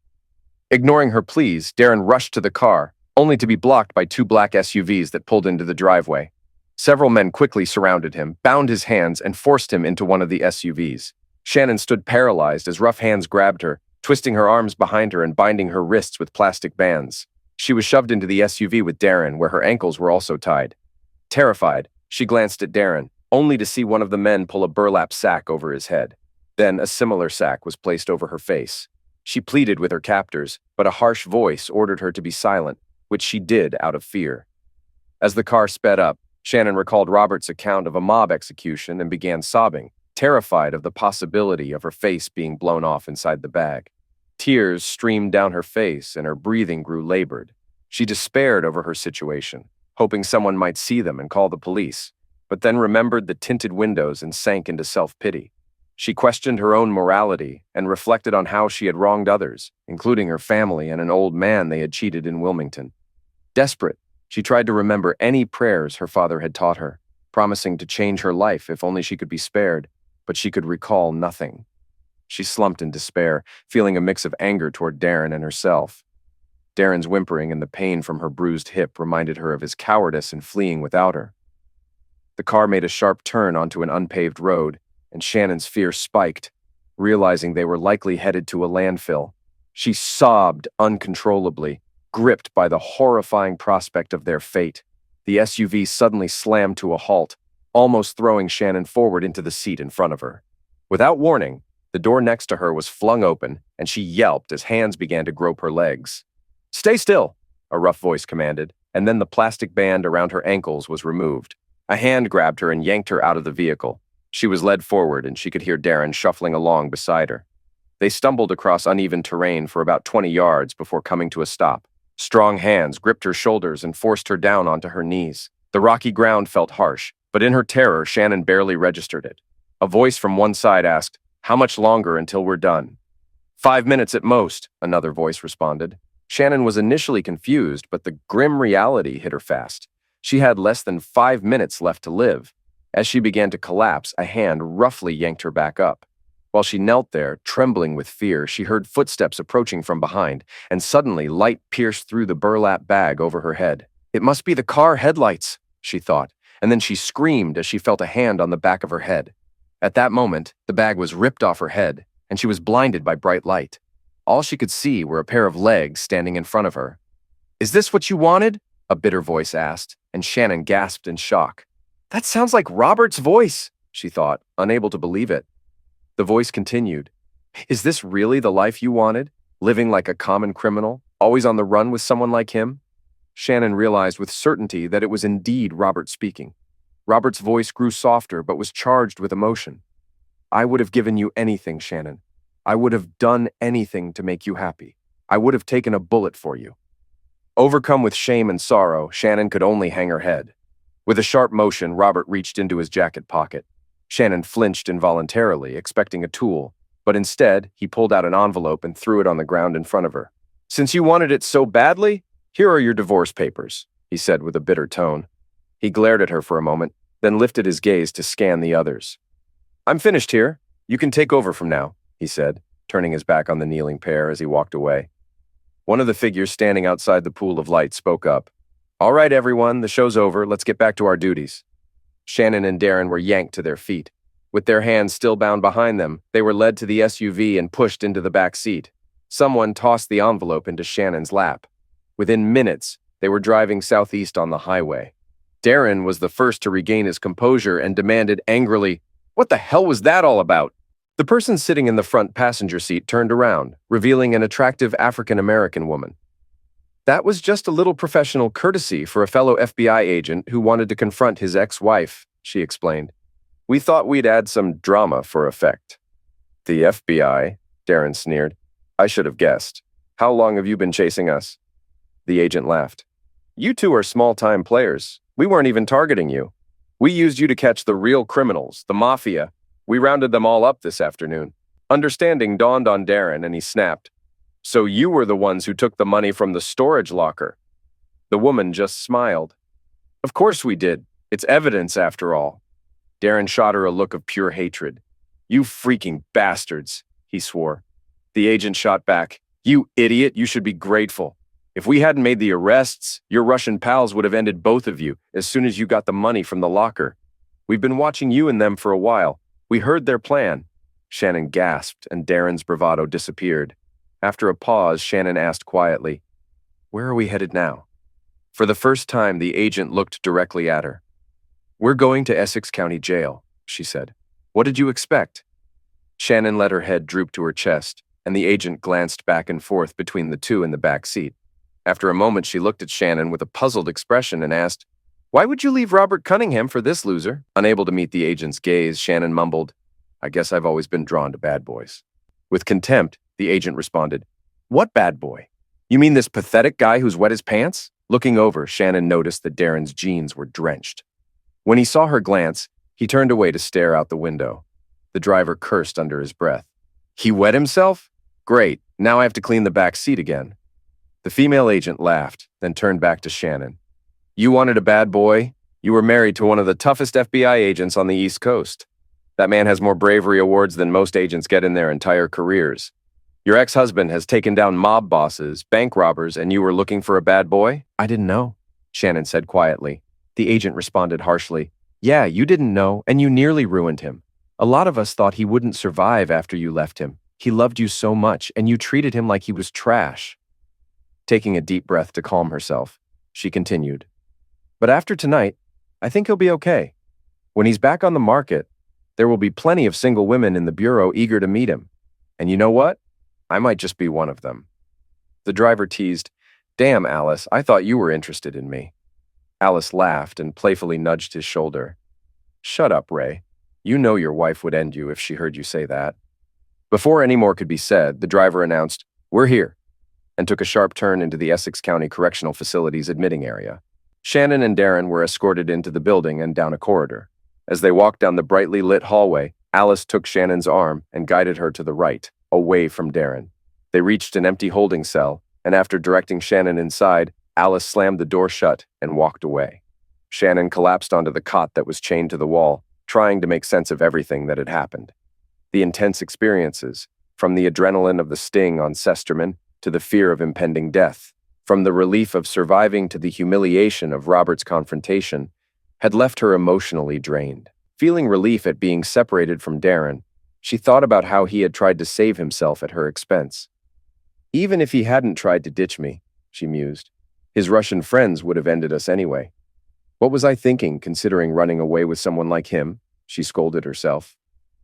Ignoring her pleas, Darren rushed to the car, only to be blocked by two black SUVs that pulled into the driveway. Several men quickly surrounded him, bound his hands, and forced him into one of the SUVs. Shannon stood paralyzed as rough hands grabbed her, twisting her arms behind her and binding her wrists with plastic bands. She was shoved into the SUV with Darren, where her ankles were also tied. Terrified, she glanced at Darren, only to see one of the men pull a burlap sack over his head. Then a similar sack was placed over her face. She pleaded with her captors, but a harsh voice ordered her to be silent, which she did out of fear. As the car sped up, Shannon recalled Robert's account of a mob execution and began sobbing, terrified of the possibility of her face being blown off inside the bag. Tears streamed down her face and her breathing grew labored. She despaired over her situation, hoping someone might see them and call the police, but then remembered the tinted windows and sank into self-pity. She questioned her own morality and reflected on how she had wronged others, including her family and an old man they had cheated in Wilmington. Desperate, she tried to remember any prayers her father had taught her, promising to change her life if only she could be spared, but she could recall nothing. She slumped in despair, feeling a mix of anger toward Darren and herself. Darren's whimpering and the pain from her bruised hip reminded her of his cowardice in fleeing without her. The car made a sharp turn onto an unpaved road, and Shannon's fear spiked, realizing they were likely headed to a landfill. She sobbed uncontrollably, gripped by the horrifying prospect of their fate. The SUV suddenly slammed to a halt, almost throwing Shannon forward into the seat in front of her. Without warning, the door next to her was flung open, and she yelped as hands began to grope her legs. "Stay still," a rough voice commanded, and then the plastic band around her ankles was removed. A hand grabbed her and yanked her out of the vehicle. She was led forward, and she could hear Darren shuffling along beside her. They stumbled across uneven terrain for about 20 yards before coming to a stop. Strong hands gripped her shoulders and forced her down onto her knees. The rocky ground felt harsh, but in her terror, Shannon barely registered it. A voice from one side asked, "How much longer until we're done?" "5 minutes at most," another voice responded. Shannon was initially confused, but the grim reality hit her fast. She had less than 5 minutes left to live. As she began to collapse, a hand roughly yanked her back up. While she knelt there, trembling with fear, she heard footsteps approaching from behind, and suddenly light pierced through the burlap bag over her head. "It must be the car headlights," she thought, and then she screamed as she felt a hand on the back of her head. At that moment, the bag was ripped off her head, and she was blinded by bright light. All she could see were a pair of legs standing in front of her. "Is this what you wanted?" a bitter voice asked, and Shannon gasped in shock. "That sounds like Robert's voice," she thought, unable to believe it. The voice continued, "Is this really the life you wanted? Living like a common criminal, always on the run with someone like him?" Shannon realized with certainty that it was indeed Robert speaking. Robert's voice grew softer but was charged with emotion. "I would have given you anything, Shannon. I would have done anything to make you happy. I would have taken a bullet for you." Overcome with shame and sorrow, Shannon could only hang her head. With a sharp motion, Robert reached into his jacket pocket. Shannon flinched involuntarily, expecting a tool, but instead, he pulled out an envelope and threw it on the ground in front of her. "Since you wanted it so badly, here are your divorce papers," he said with a bitter tone. He glared at her for a moment, then lifted his gaze to scan the others. "I'm finished here. You can take over from now," he said, turning his back on the kneeling pair as he walked away. One of the figures standing outside the pool of light spoke up. "All right, everyone, the show's over. Let's get back to our duties." Shannon and Darren were yanked to their feet. With their hands still bound behind them, they were led to the SUV and pushed into the back seat. Someone tossed the envelope into Shannon's lap. Within minutes, they were driving southeast on the highway. Darren was the first to regain his composure and demanded angrily, "What the hell was that all about?" The person sitting in the front passenger seat turned around, revealing an attractive African-American woman. "That was just a little professional courtesy for a fellow FBI agent who wanted to confront his ex-wife," she explained. "We thought we'd add some drama for effect." "The FBI?" Darren sneered. "I should have guessed. How long have you been chasing us?" The agent laughed. "You two are small-time players. We weren't even targeting you. We used you to catch the real criminals, the mafia. We rounded them all up this afternoon." Understanding dawned on Darren, and he snapped, "So you were the ones who took the money from the storage locker?" The woman just smiled. "Of course we did. It's evidence, after all." Darren shot her a look of pure hatred. "You freaking bastards," he swore. The agent shot back, "You idiot, you should be grateful. If we hadn't made the arrests, your Russian pals would have ended both of you as soon as you got the money from the locker. We've been watching you and them for a while. We heard their plan." Shannon gasped, and Darren's bravado disappeared. After a pause, Shannon asked quietly, "Where are we headed now?" For the first time, the agent looked directly at her. "We're going to Essex County Jail," she said. "What did you expect?" Shannon let her head droop to her chest, and the agent glanced back and forth between the two in the back seat. After a moment, she looked at Shannon with a puzzled expression and asked, "Why would you leave Robert Cunningham for this loser?" Unable to meet the agent's gaze, Shannon mumbled, "I guess I've always been drawn to bad boys." With contempt, the agent responded, "What bad boy? You mean this pathetic guy who's wet his pants?" Looking over, Shannon noticed that Darren's jeans were drenched. When he saw her glance, he turned away to stare out the window. The driver cursed under his breath. "He wet himself? Great, now I have to clean the back seat again." The female agent laughed, then turned back to Shannon. "You wanted a bad boy? You were married to one of the toughest FBI agents on the East Coast. That man has more bravery awards than most agents get in their entire careers. Your ex-husband has taken down mob bosses, bank robbers, and you were looking for a bad boy?" "I didn't know," Shannon said quietly. The agent responded harshly, "Yeah, you didn't know, and you nearly ruined him. A lot of us thought he wouldn't survive after you left him. He loved you so much, and you treated him like he was trash." Taking a deep breath to calm herself, she continued, "But after tonight, I think he'll be okay. When he's back on the market, there will be plenty of single women in the bureau eager to meet him. And you know what? I might just be one of them." The driver teased, "Damn, Alice, I thought you were interested in me." Alice laughed and playfully nudged his shoulder. "Shut up, Ray. You know your wife would end you if she heard you say that." Before any more could be said, the driver announced, "We're here," and took a sharp turn into the Essex County Correctional Facility's admitting area. Shannon and Darren were escorted into the building and down a corridor. As they walked down the brightly lit hallway, Alice took Shannon's arm and guided her to the right, away from Darren. They reached an empty holding cell, and after directing Shannon inside, Alice slammed the door shut and walked away. Shannon collapsed onto the cot that was chained to the wall, trying to make sense of everything that had happened. The intense experiences, from the adrenaline of the sting on Sesterman to the fear of impending death, from the relief of surviving to the humiliation of Robert's confrontation, had left her emotionally drained. Feeling relief at being separated from Darren, she thought about how he had tried to save himself at her expense. "Even if he hadn't tried to ditch me," she mused, "his Russian friends would have ended us anyway. What was I thinking, considering running away with someone like him?" she scolded herself.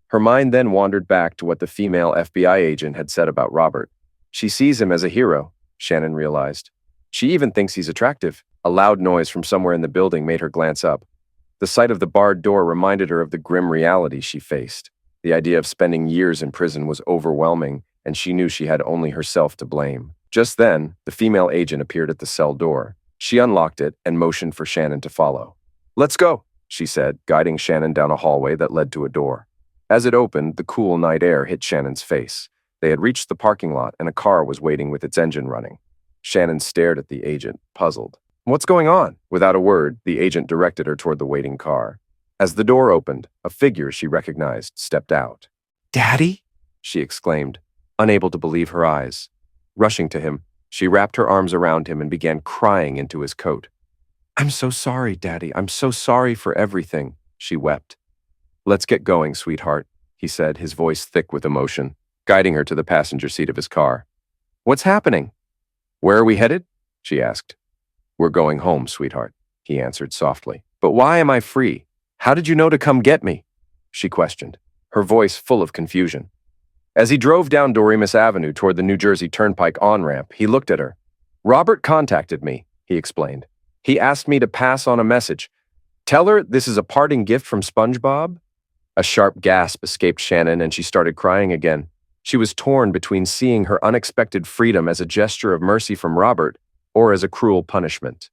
Her mind then wandered back to what the female FBI agent had said about Robert. She sees him as a hero, Shannon realized. She even thinks he's attractive. A loud noise from somewhere in the building made her glance up. The sight of the barred door reminded her of the grim reality she faced. The idea of spending years in prison was overwhelming, and she knew she had only herself to blame. Just then, the female agent appeared at the cell door. She unlocked it and motioned for Shannon to follow. "Let's go," she said, guiding Shannon down a hallway that led to a door. As it opened, the cool night air hit Shannon's face. They had reached the parking lot, and a car was waiting with its engine running. Shannon stared at the agent, puzzled. "What's going on?" Without a word, the agent directed her toward the waiting car. As the door opened, a figure she recognized stepped out. "Daddy?" she exclaimed, unable to believe her eyes. Rushing to him, she wrapped her arms around him and began crying into his coat. "I'm so sorry, Daddy. I'm so sorry for everything," she wept. "Let's get going, sweetheart," he said, his voice thick with emotion, guiding her to the passenger seat of his car. "What's happening?" "Where are we headed?" she asked. "We're going home, sweetheart," he answered softly. "But why am I free? How did you know to come get me?" she questioned, her voice full of confusion. As he drove down Doremus Avenue toward the New Jersey Turnpike on-ramp, he looked at her. "Robert contacted me," he explained. "He asked me to pass on a message. Tell her this is a parting gift from SpongeBob?" A sharp gasp escaped Shannon, and she started crying again. She was torn between seeing her unexpected freedom as a gesture of mercy from Robert or as a cruel punishment.